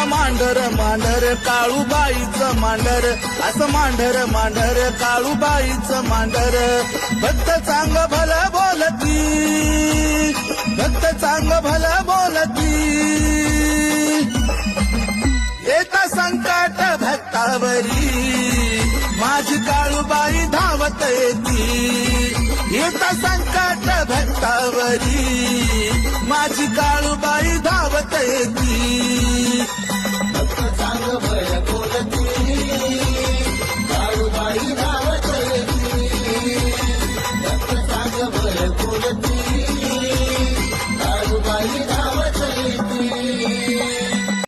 असं मांढर मांढर काळूबाईचं मांढर, असं मांढर मांढर काळूबाईचं मांढर. भक्त चांग भलं बोलती, भक्त चांग भलं बोलती. येता संकट भक्तावरी माझी काळूबाई धावत येती. येता संकट भक्तावरी माझी काळूबाई धावत येती.